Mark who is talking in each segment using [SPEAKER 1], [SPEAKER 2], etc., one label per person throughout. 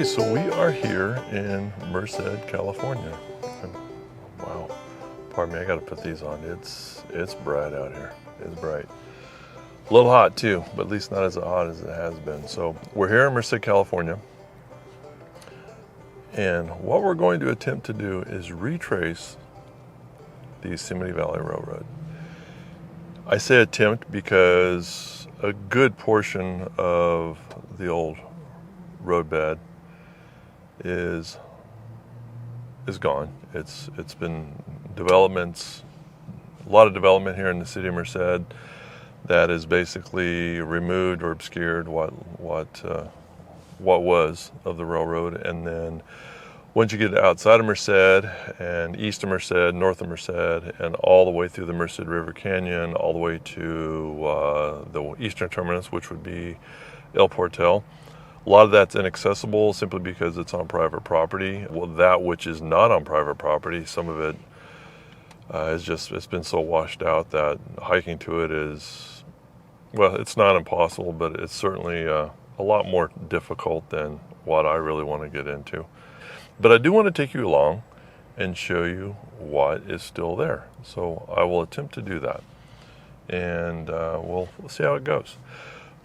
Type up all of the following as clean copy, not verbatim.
[SPEAKER 1] Okay, so we are here in Merced, California. And, wow, pardon me, I gotta put these on. It's bright out here. It's bright. A little hot too, but at least not as hot as it has been. So we're here in Merced, California. And what we're going to attempt to do is retrace the Yosemite Valley Railroad. I say attempt because a good portion of the old roadbed is gone. It's been developments, a lot of development here in the city of Merced that is basically removed or obscured what was of the railroad. And then once you get outside of Merced and east of Merced, north of Merced, and all the way through the Merced River Canyon, all the way to the eastern terminus, which would be El Portal, a lot of that's inaccessible simply because it's on private property. Well, that which is not on private property, some of it it's been so washed out that hiking to it is, well, it's not impossible, but it's certainly a lot more difficult than what I really want to get into. But I do want to take you along and show you what is still there. So I will attempt to do that, and we'll see how it goes.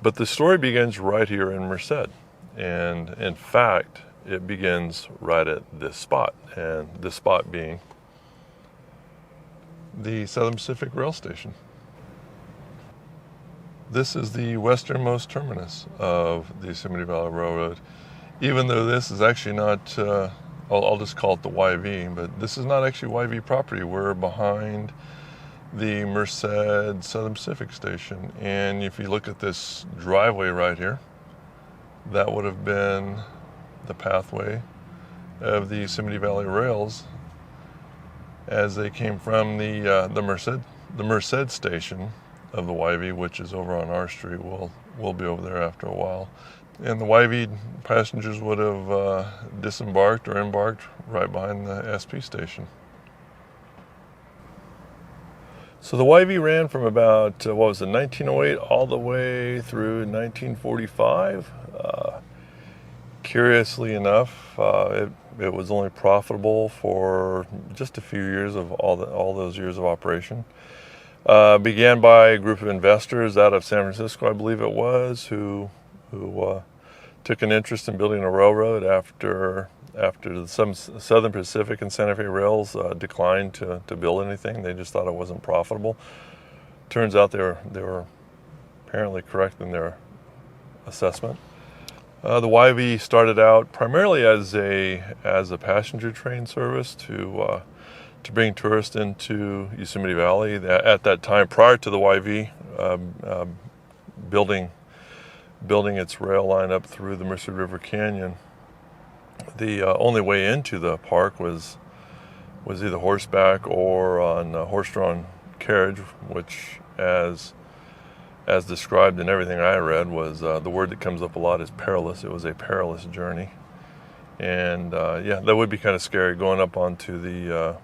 [SPEAKER 1] But the story begins right here in Merced. And in fact, it begins right at this spot, and this spot being the Southern Pacific Rail Station. This is the westernmost terminus of the Yosemite Valley Railroad, even though this is actually not, I'll just call it the YV, but this is not actually YV property. We're behind the Merced Southern Pacific Station, and if you look at this driveway right here, that would have been the pathway of the Yosemite Valley Rails as they came from the Merced station of the YV, which is over on our street. We'll be over there after a while. And the YV passengers would have disembarked or embarked right behind the SP station. So the YV ran from about, 1908 all the way through 1945. Curiously enough, it was only profitable for just a few years of all those years of operation. Began by a group of investors out of San Francisco, I believe it was, who took an interest in building a railroad after some Southern Pacific and Santa Fe rails declined to build anything. They just thought it wasn't profitable. Turns out they were apparently correct in their assessment. The YV started out primarily as a passenger train service to bring tourists into Yosemite Valley. At that time, prior to the YV building its rail line up through the Merced River Canyon, the only way into the park was either horseback or on horse-drawn carriage, which, as described in everything I read, was the word that comes up a lot is perilous. It was a perilous journey, and that would be kind of scary going up onto the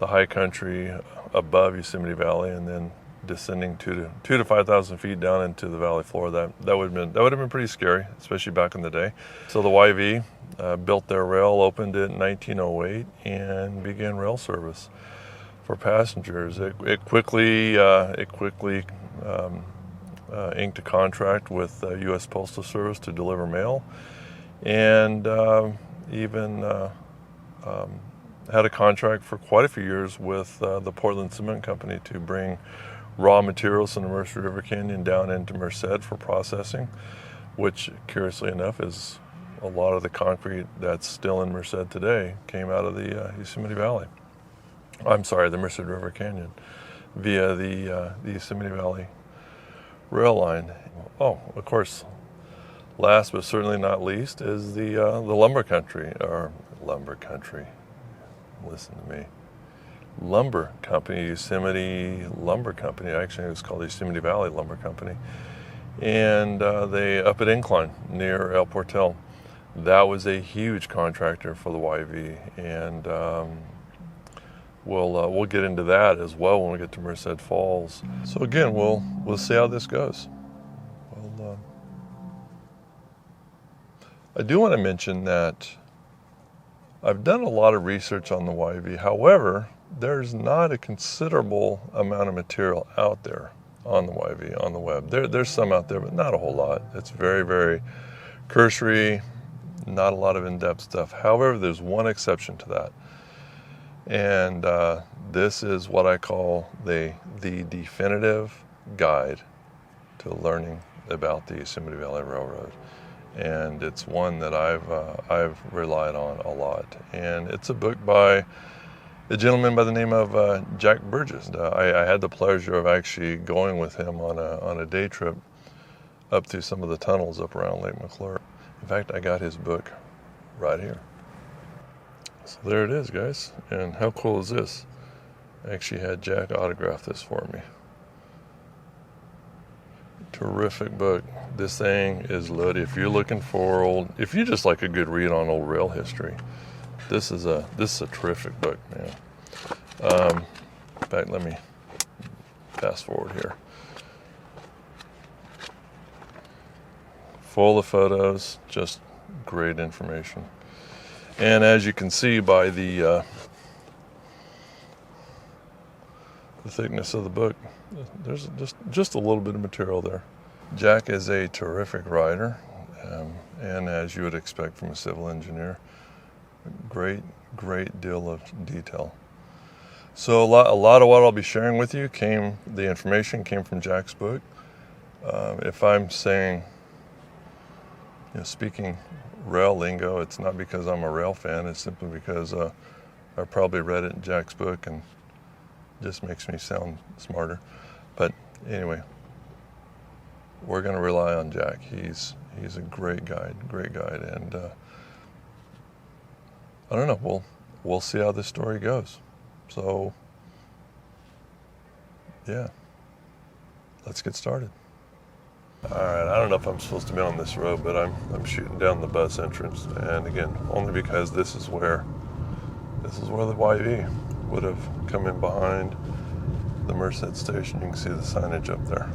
[SPEAKER 1] high country above Yosemite Valley and then descending 2,000 to 5,000 feet down into the valley floor. That would have been pretty scary, especially back in the day. So the YV built their rail, opened it in 1908, and began rail service for passengers. It quickly inked a contract with U.S. Postal Service to deliver mail, and even had a contract for quite a few years with the Portland Cement Company to bring raw materials from the Merced River Canyon down into Merced for processing, which, curiously enough, is a lot of the concrete that's still in Merced today came out of the Yosemite Valley. I'm sorry, the Merced River Canyon, via the Yosemite Valley rail line. Oh, of course, last but certainly not least is the lumber country. Listen to me. Lumber Company, Yosemite Lumber Company. Actually, it was called the Yosemite Valley Lumber Company. And they up at Incline near El Portal. That was a huge contractor for the YV, and we'll get into that as well when we get to Merced Falls. So again, we'll see how this goes. I do want to mention that I've done a lot of research on the YV. However, there's not a considerable amount of material out there on the YV, on the web. There's some out there, but not a whole lot. It's very, very cursory, not a lot of in-depth stuff. However, there's one exception to that. And this is what I call the definitive guide to learning about the Yosemite Valley Railroad. And it's one that I've relied on a lot. And it's a book by a gentleman by the name of Jack Burgess. I had the pleasure of actually going with him on a day trip up through some of the tunnels up around Lake McClure. In fact, I got his book right here. So there it is, guys. And how cool is this? I actually had Jack autograph this for me. Terrific book. This thing is loaded. If you're looking for if you just like a good read on old rail history, this is a terrific book, man. In fact, let me fast forward here. Full of photos, just great information. And as you can see by the thickness of the book, there's just a little bit of material there. Jack is a terrific writer, and as you would expect from a civil engineer, great deal of detail. So a lot of what I'll be sharing with you the information came from Jack's book. If I'm saying, speaking rail lingo, it's not because I'm a rail fan, it's simply because I probably read it in Jack's book and just makes me sound smarter. But anyway, we're going to rely on Jack. He's a great guide, and I don't know, we'll see how this story goes. So yeah, let's get started. All right, I don't know if I'm supposed to be on this road, but I'm shooting down the bus entrance, and again, only because this is where the YV would have come in behind the Merced station. You can see the signage up there.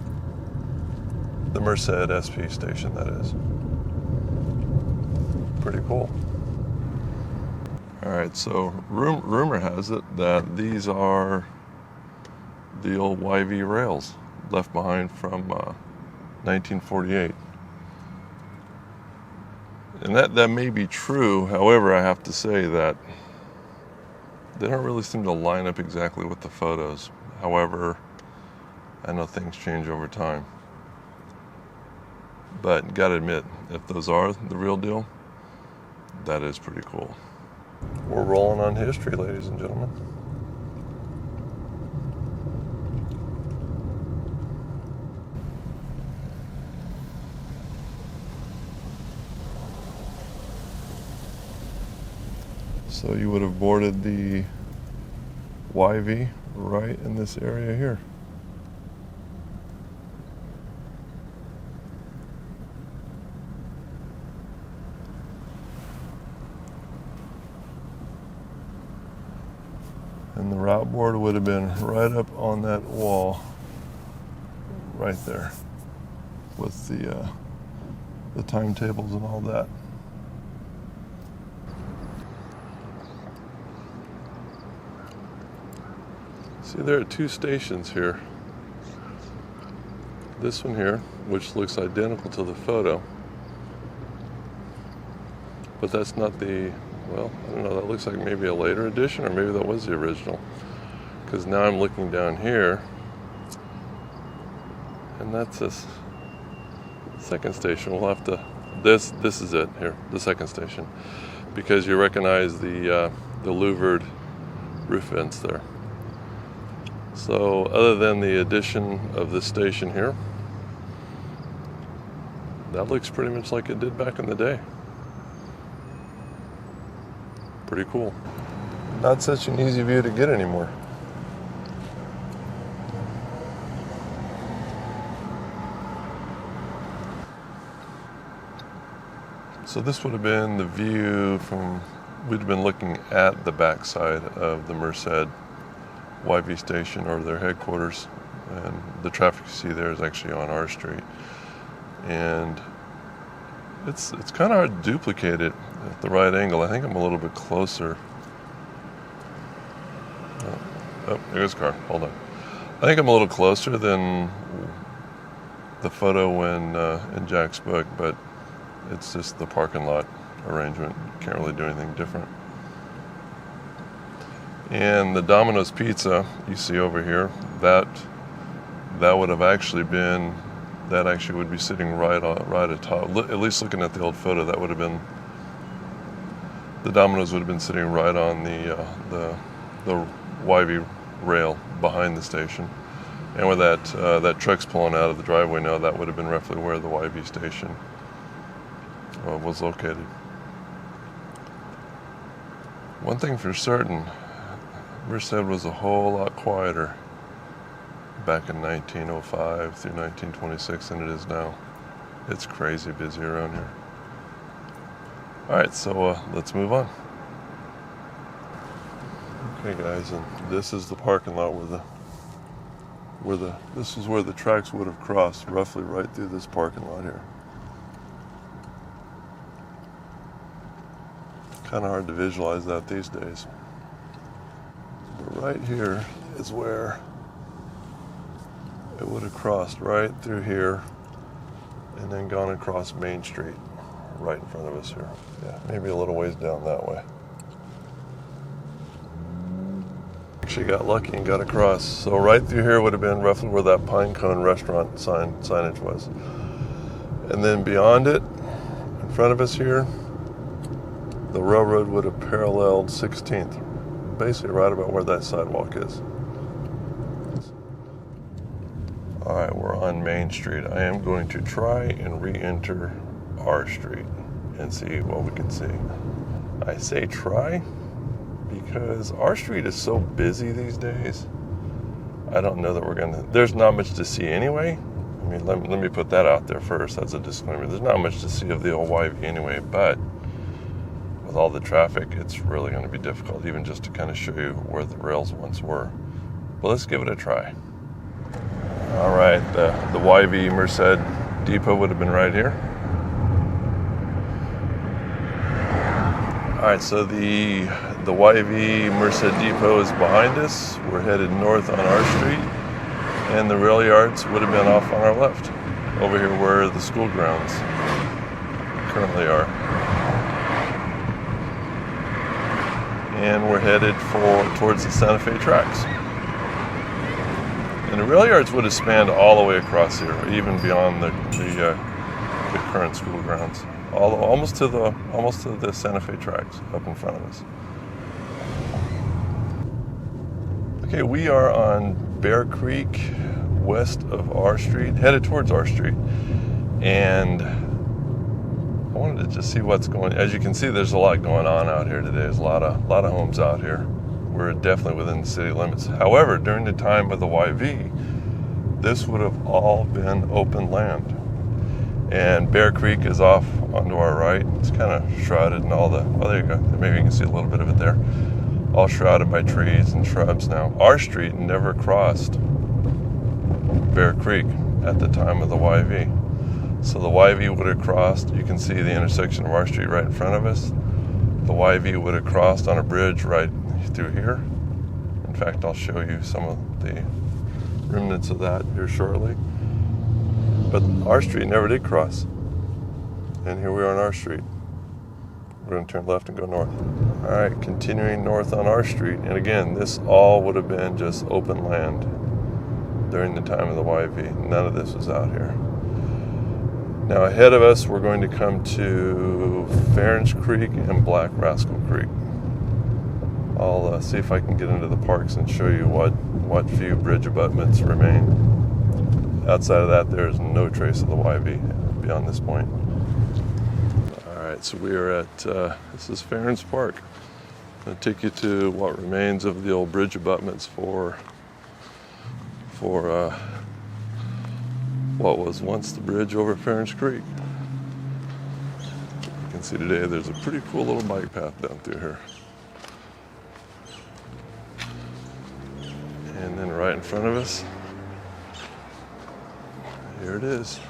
[SPEAKER 1] The Merced SP station, that is. Pretty cool. All right, so rumor has it that these are the old YV rails left behind from 1948. And that may be true. However, I have to say that they don't really seem to line up exactly with the photos. However, I know things change over time. But gotta admit, if those are the real deal, that is pretty cool. We're rolling on history, ladies and gentlemen. So you would have boarded the YV right in this area here. And the route board would have been right up on that wall right there with the timetables and all that. See, there are two stations here. This one here, which looks identical to the photo, but that's not well, I don't know, that looks like maybe a later edition, or maybe that was the original. Because now I'm looking down here, and that's this second station. We'll have to, this is it here, the second station, because you recognize the louvered roof vents there. So other than the addition of this station here, that looks pretty much like it did back in the day. Pretty cool. Not such an easy view to get anymore. So this would have been the view from, we'd have been looking at the backside of the Merced YV station, or their headquarters, and the traffic you see there is actually on our street. And It's kind of hard to duplicate it at the right angle. I think I'm a little bit closer. Oh, there's a car. Hold on. I think I'm a little closer than the photo in Jack's book, but it's just the parking lot arrangement. Can't really do anything different. And the Domino's Pizza you see over here, that would have actually been, that actually would be sitting right atop. At least looking at the old photo, that would have been, the Domino's would have been sitting right on the YV rail behind the station. And where that truck's pulling out of the driveway now, that would have been roughly where the YV station was located. One thing for certain, Merced was a whole lot quieter back in 1905 through 1926 than it is now. It's crazy busy around here. All right, so let's move on. Okay, guys, and this is the parking lot this is where the tracks would have crossed, roughly right through this parking lot here. Kind of hard to visualize that these days. But right here is where it would have crossed right through here and then gone across Main Street right in front of us here. Yeah, maybe a little ways down that way. Actually got lucky and got across. So right through here would have been roughly where that Pine Cone restaurant signage was. And then beyond it, in front of us here, the railroad would have paralleled 16th, basically right about where that sidewalk is. All right, we're on Main Street. I am going to try and re-enter our street and see what we can see. I say try because our street is so busy these days. I don't know that there's not much to see anyway. I mean, let me put that out there first. That's a disclaimer. There's not much to see of the old YV anyway, but with all the traffic, it's really going to be difficult even just to kind of show you where the rails once were. But let's give it a try. All right, the YV Merced depot would have been right here. All right, so the YV Merced depot is behind us. We're headed north on our street, and the rail yards would have been off on our left, over here where the school grounds currently are. And we're headed towards the Santa Fe tracks. And the rail yards would have spanned all the way across here, even beyond the current school grounds, almost to the Santa Fe tracks up in front of us. Okay, we are on Bear Creek, west of our street, headed towards our street, and I wanted to just see what's going on. As you can see, there's a lot going on out here today. There's a lot of homes out here. We're definitely within the city limits. However, during the time of the YV, this would have all been open land. And Bear Creek is off onto our right. It's kind of shrouded in all the, oh, there you go. Maybe you can see a little bit of it there. All shrouded by trees and shrubs now. Our street never crossed Bear Creek at the time of the YV. So the YV would have crossed. You can see the intersection of our street right in front of us. The YV would have crossed on a bridge right through here. In fact, I'll show you some of the remnants of that here shortly. But our street never did cross. And here we are on our street. We're going to turn left and go north. All right, continuing north on our street. And again, this all would have been just open land during the time of the YV. None of this was out here. Now ahead of us, we're going to come to Farron's Creek and Black Rascal Creek. I'll see if I can get into the parks and show you what few bridge abutments remain. Outside of that, there's no trace of the YV beyond this point. All right, so we are at, this is Farron's Park. I'll take you to what remains of the old bridge abutments for what was once the bridge over Farron's Creek. You can see today there's a pretty cool little bike path down through here. And then right in front of us, here it is.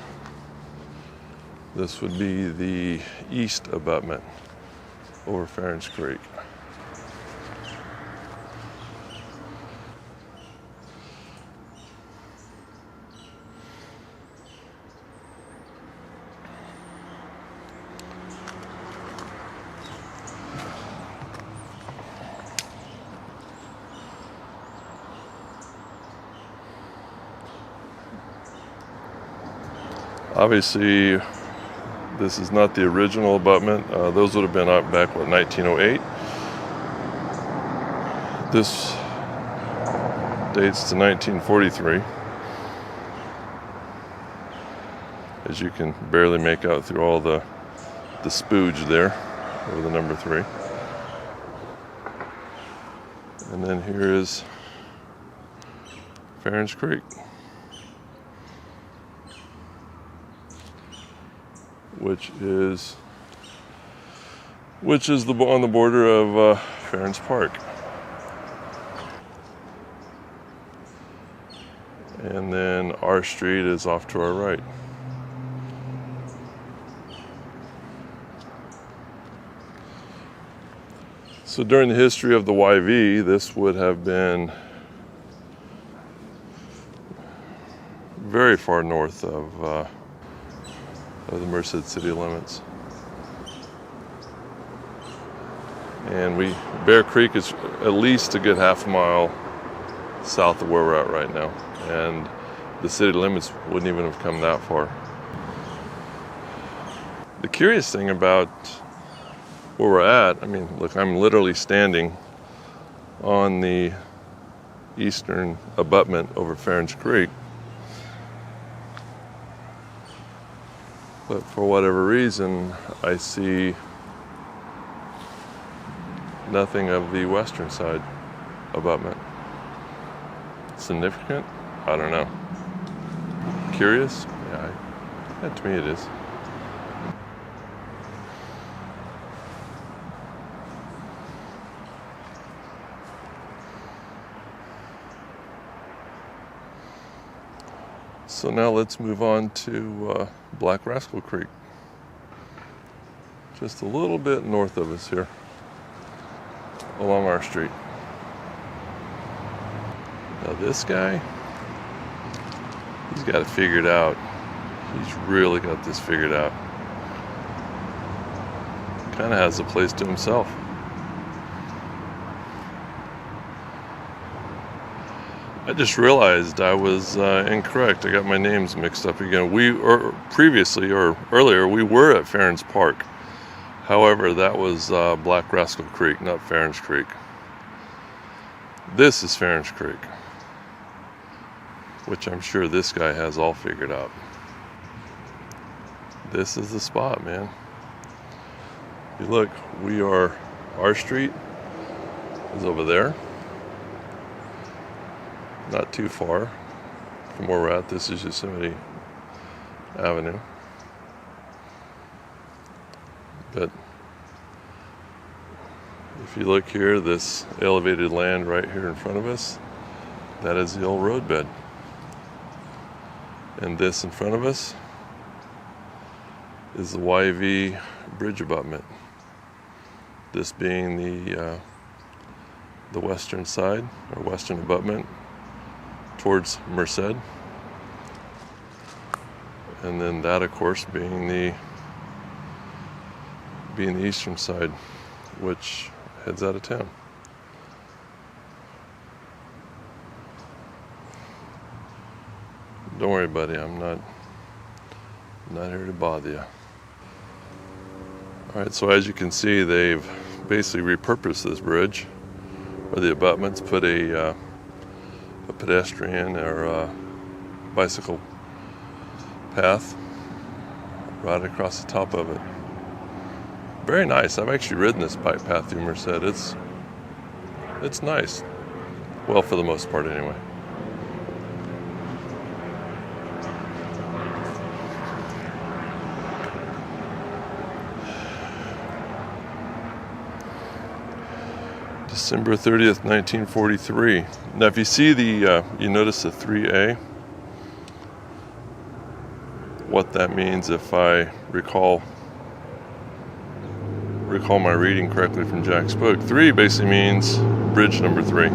[SPEAKER 1] This would be the east abutment over Farron's Creek. Obviously, this is not the original abutment. Those would have been up back, 1908. This dates to 1943. As you can barely make out through all the spooge there over the number 3. And then here is Farron's Creek, which is on the border of Farron's Park. And then our street is off to our right. So during the history of the YV, this would have been very far north of the Merced city limits. And Bear Creek is at least a good half a mile south of where we're at right now. And the city limits wouldn't even have come that far. The curious thing about where we're at, I mean, look, I'm literally standing on the eastern abutment over Farron's Creek. But for whatever reason, I see nothing of the western side abutment. Significant? I don't know. Curious? Yeah, to me it is. So now let's move on to Black Rascal Creek. Just a little bit north of us here, along our street. Now this guy, he's got it figured out. He's really got this figured out. Kind of has a place to himself. I just realized I was incorrect. I got my names mixed up again. Earlier, we were at Farron's Park. However, that was Black Rascal Creek, not Farron's Creek. This is Farron's Creek, which I'm sure this guy has all figured out. This is the spot, man. You look, our street is over there. Not too far from where we're at. This is Yosemite Avenue. But if you look here, this elevated land right here in front of us, that is the old roadbed. And this in front of us is the YV bridge abutment. This being the western side, or western abutment, towards Merced, and then that, of course, being the eastern side, which heads out of town. Don't worry, buddy. I'm not here to bother you. All right. So as you can see, they've basically repurposed this bridge, or the abutments, put a pedestrian or a bicycle path right across the top of it. Very nice. I've actually ridden this bike path through Merced. It's nice. Well, for the most part, anyway. December 30th, 1943. Now, if you see you notice the 3A what that means, if I recall my reading correctly from Jack's book. 3 basically means bridge number 3.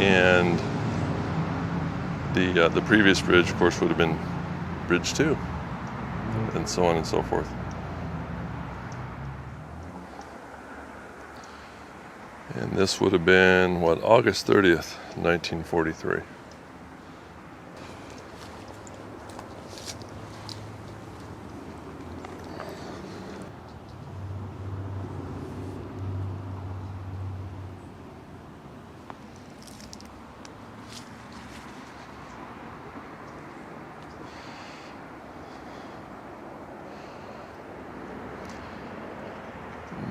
[SPEAKER 1] And the previous bridge, of course, would have been bridge 2, and so on and so forth. And this would have been, what, August 30th, 1943.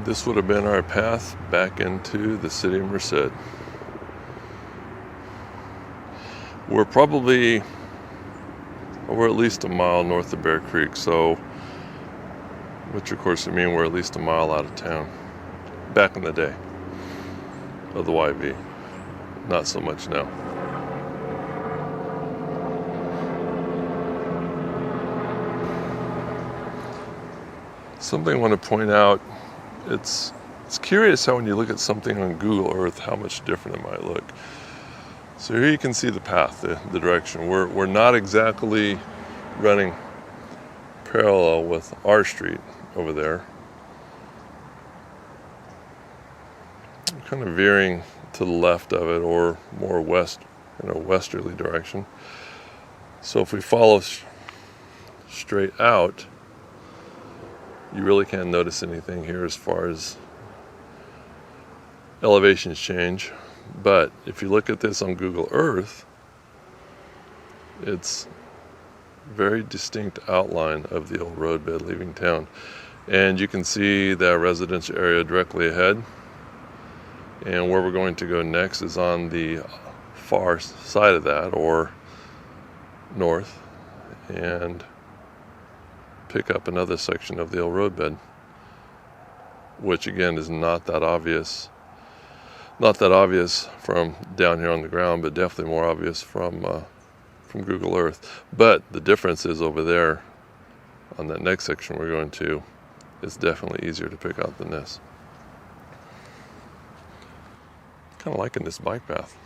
[SPEAKER 1] This would have been our path back into the city of Merced. We're at least a mile north of Bear Creek, so, which of course would mean we're at least a mile out of town. Back in the day of the YV, not so much now. Something I want to point out, it's curious how when you look at something on Google Earth, how much different it might look. So here you can see the path, the direction. We're not exactly running parallel with our street over there. We're kind of veering to the left of it, or more west, in a westerly direction. So if we follow straight out, you really can't notice anything here as far as elevations change. But if you look at this on Google Earth, it's very distinct outline of the old roadbed leaving town. And you can see that residential area directly ahead. And where we're going to go next is on the far side of that, or north, and pick up another section of the old roadbed, which again is not that obvious from down here on the ground, but definitely more obvious from Google Earth. But the difference is over there on that next section we're going to, it's definitely easier to pick out than this. Kind of liking this bike path.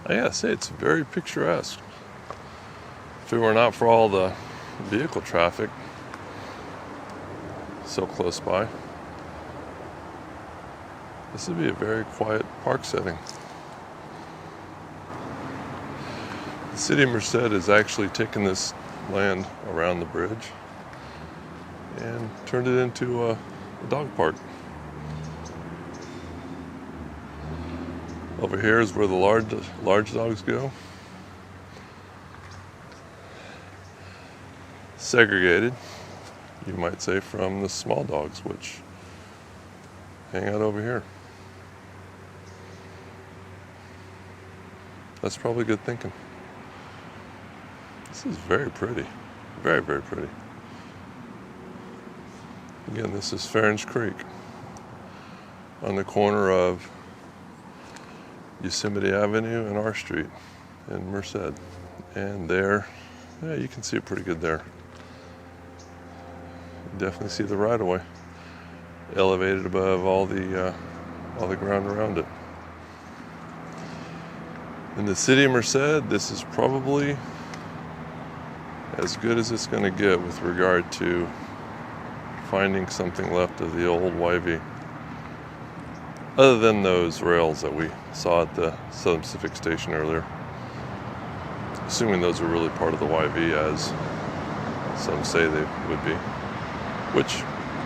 [SPEAKER 1] I gotta say, it's very picturesque. If it were not for all the vehicle traffic so close by, this would be a very quiet park setting. The city of Merced has actually taken this land around the bridge and turned it into a dog park. Over here is where the large dogs go. Segregated, you might say, from the small dogs, which hang out over here. That's probably good thinking. This is very pretty. Very, very pretty. Again, this is Farron's Creek on the corner of Yosemite Avenue and R Street in Merced. And there, yeah, you can see it pretty good there. Definitely see the right-of-way elevated above all the ground around it. In the city of Merced, this is probably as good as it's going to get with regard to finding something left of the old YV, other than those rails that we saw at the Southern Pacific Station earlier, assuming those are really part of the YV, as some say they would be. Which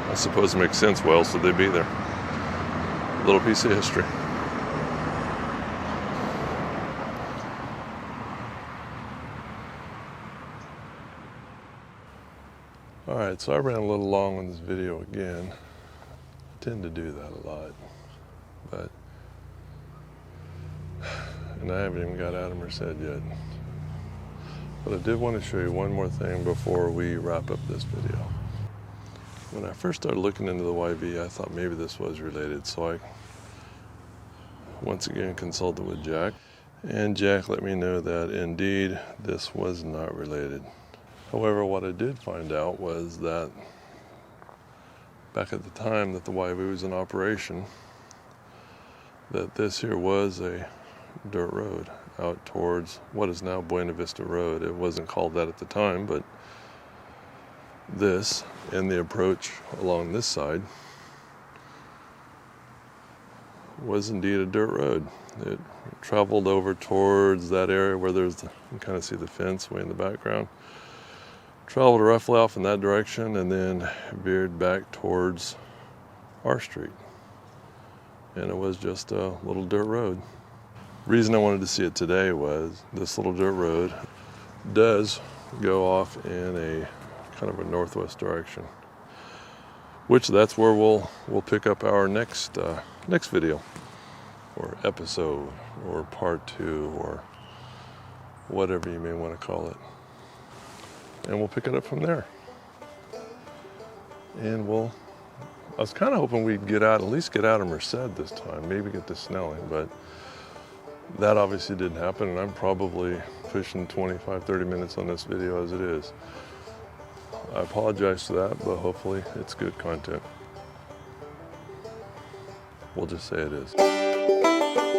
[SPEAKER 1] I suppose makes sense. Well, so they'd be there. A little piece of history. Alright, so I ran a little long on this video again. I tend to do that a lot. And I haven't even got out of Merced yet. But I did want to show you one more thing before we wrap up this video. When I first started looking into the YV, I thought maybe this was related, so I once again consulted with Jack, and Jack let me know that indeed this was not related. However, what I did find out was that back at the time that the YV was in operation, that this here was a dirt road out towards what is now Buena Vista Road. It wasn't called that at the time, but this and the approach along this side was indeed a dirt road. It traveled over towards that area where you can kind of see the fence way in the background. Traveled roughly off in that direction and then veered back towards our street. And it was just a little dirt road. Reason I wanted to see it today was this little dirt road does go off in a kind of a northwest direction, which that's where we'll pick up our next video or episode or part 2 or whatever you may want to call it, and we'll pick it up from there. And I was kind of hoping we'd at least get out of Merced this time, maybe get to Snelling, but that obviously didn't happen, and I'm probably pushing 25-30 minutes on this video as it is. I apologize for that, but hopefully it's good content. We'll just say it is.